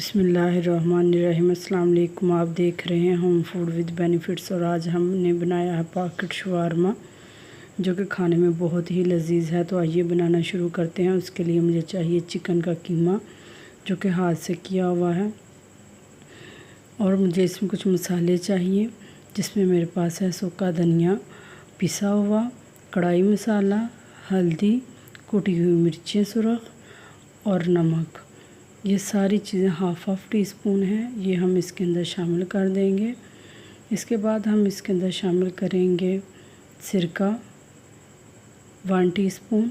बिस्मिल्लाहिर्रहमानिर्रहीम। अस्सलाम वालेकुम। आप देख रहे हैं होम फूड विद बेनिफिट्स और आज हमने बनाया है पॉकेट शवारमा जो कि खाने में बहुत ही लजीज है। तो आइए बनाना शुरू करते हैं। उसके लिए मुझे चाहिए चिकन का कीमा जो कि हाथ से किया हुआ है, और मुझे इसमें कुछ मसाले चाहिए जिसमें मेरे पास है सूखा धनिया पिसा हुआ, कढ़ाई मसाला, हल्दी, कुटी हुई मिर्चें सुरख और नमक। ये सारी चीज़ें हाफ़ टी स्पून हैं, ये हम इसके अंदर शामिल कर देंगे। इसके बाद हम इसके अंदर शामिल करेंगे सिरका 1 टीस्पून,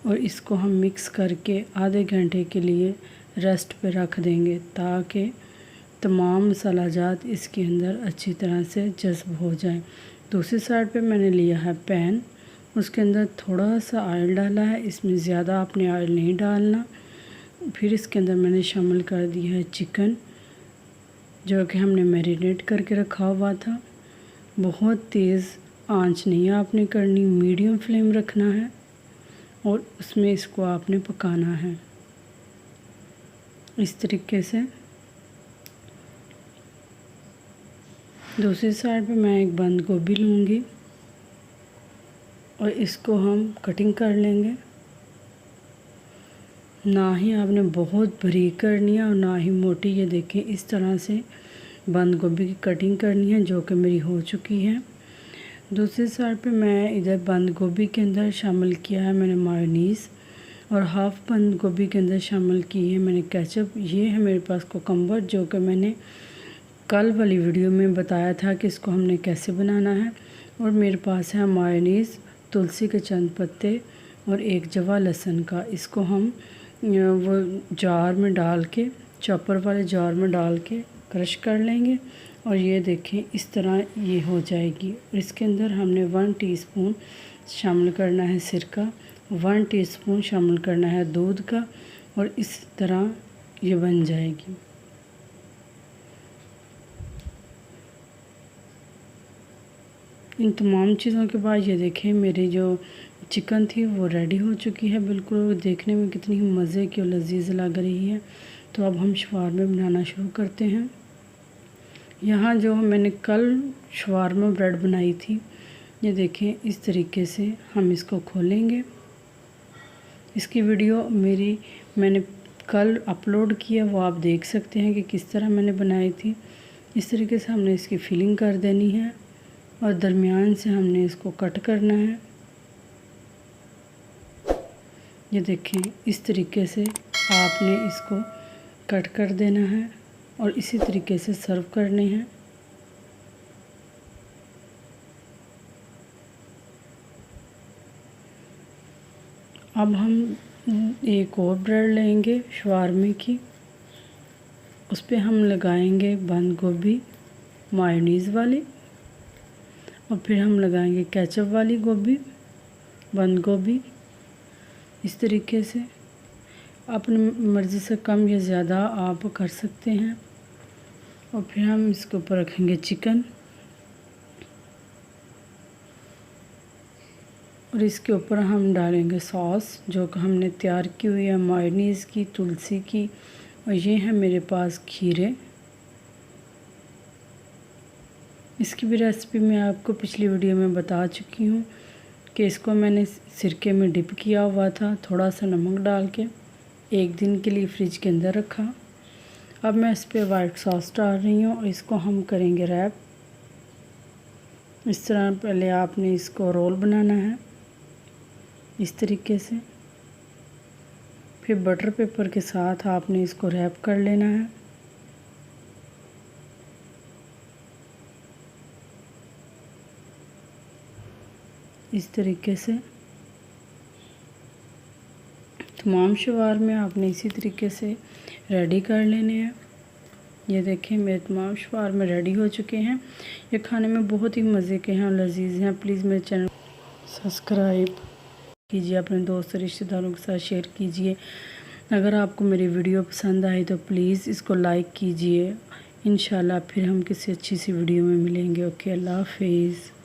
और इसको हम मिक्स करके आधे घंटे के लिए रेस्ट पे रख देंगे ताकि तमाम मसाला जात इसके अंदर अच्छी तरह से जज़्ब हो जाए। दूसरी साइड पे मैंने लिया है पैन, उसके अंदर थोड़ा सा ऑयल डाला है, इसमें ज़्यादा आपने ऑयल नहीं डालना। फिर इसके अंदर मैंने शामिल कर दिया है चिकन जो कि हमने मैरिनेट करके रखा हुआ था। बहुत तेज़ आंच नहीं आपने करनी, मीडियम फ्लेम रखना है और उसमें इसको आपने पकाना है इस तरीके से। दूसरी साइड पे मैं एक बंद गोभी लूँगी और इसको हम कटिंग कर लेंगे। ना ही आपने बहुत बारीक करनी है और ना ही मोटी। ये देखिए इस तरह से बंद गोभी की कटिंग करनी है जो कि मेरी हो चुकी है। दूसरी साइड पे मैं इधर बंद गोभी के अंदर शामिल किया है मैंने मायोनीज़, और हाफ़ बंद गोभी के अंदर शामिल की है मैंने केचप। ये है मेरे पास कोकम्बर जो कि मैंने कल वाली वीडियो में बताया था कि इसको हमने कैसे बनाना है। और मेरे पास है मायोनीज़, तुलसी के चंद पत्ते और एक जवा लहसुन का। इसको हम वो जार में डाल के, चॉपर वाले जार में डाल के क्रश कर लेंगे, और ये देखें इस तरह ये हो जाएगी। और इसके अंदर हमने 1 टीस्पून शामिल करना है सिरका, 1 टीस्पून शामिल करना है दूध का, और इस तरह ये बन जाएगी। इन तमाम चीज़ों के बाद ये देखें मेरी जो चिकन थी वो रेडी हो चुकी है बिल्कुल। देखने में कितनी मज़े की और लजीज लग रही है। तो अब हम शवारमा बनाना शुरू करते हैं। यहाँ जो मैंने कल शवारमा ब्रेड बनाई थी, ये देखें इस तरीके से हम इसको खोलेंगे। इसकी वीडियो मैंने कल अपलोड किया, वो आप देख सकते हैं कि किस तरह मैंने बनाई थी। इस तरीके से हमने इसकी फिलिंग कर देनी है और दरमियान से हमने इसको कट करना है। ये देखें इस तरीके से आपने इसको कट कर देना है और इसी तरीके से सर्व करने हैं। अब हम एक और ब्रेड लेंगे शवारमे की, उस पर हम लगाएंगे बंद गोभी मायोनीज़ वाली, और फिर हम लगाएंगे केचप वाली गोभी, बंद गोभी। इस तरीके से अपनी मर्ज़ी से कम या ज़्यादा आप कर सकते हैं। और फिर हम इसके ऊपर रखेंगे चिकन, और इसके ऊपर हम डालेंगे सॉस जो कि हमने तैयार की हुई है मायोनीज़ की, तुलसी की, और ये है मेरे पास खीरे। इसकी भी रेसिपी मैं आपको पिछली वीडियो में बता चुकी हूँ कि इसको मैंने सिरके में डिप किया हुआ था, थोड़ा सा नमक डाल के 1 दिन के लिए फ्रिज के अंदर रखा। अब मैं इस पर वाइट सॉस डाल रही हूँ और इसको हम करेंगे रैप। इस तरह पहले आपने इसको रोल बनाना है इस तरीके से, फिर बटर पेपर के साथ आपने इसको रैप कर लेना है। इस तरीके से तमाम शवारमे आपने इसी तरीके से रेडी कर लेने हैं। ये देखें मेरे तमाम शवारमे रेडी हो चुके हैं। ये खाने में बहुत ही मज़े के हैं और लजीज हैं। प्लीज़ मेरे चैनल सब्सक्राइब कीजिए, अपने दोस्त रिश्तेदारों के साथ शेयर कीजिए। अगर आपको मेरी वीडियो पसंद आई तो प्लीज़ इसको लाइक कीजिए। इंशाल्लाह फिर हम किसी अच्छी सी वीडियो में मिलेंगे। ओके, अल्लाह हाफिज़।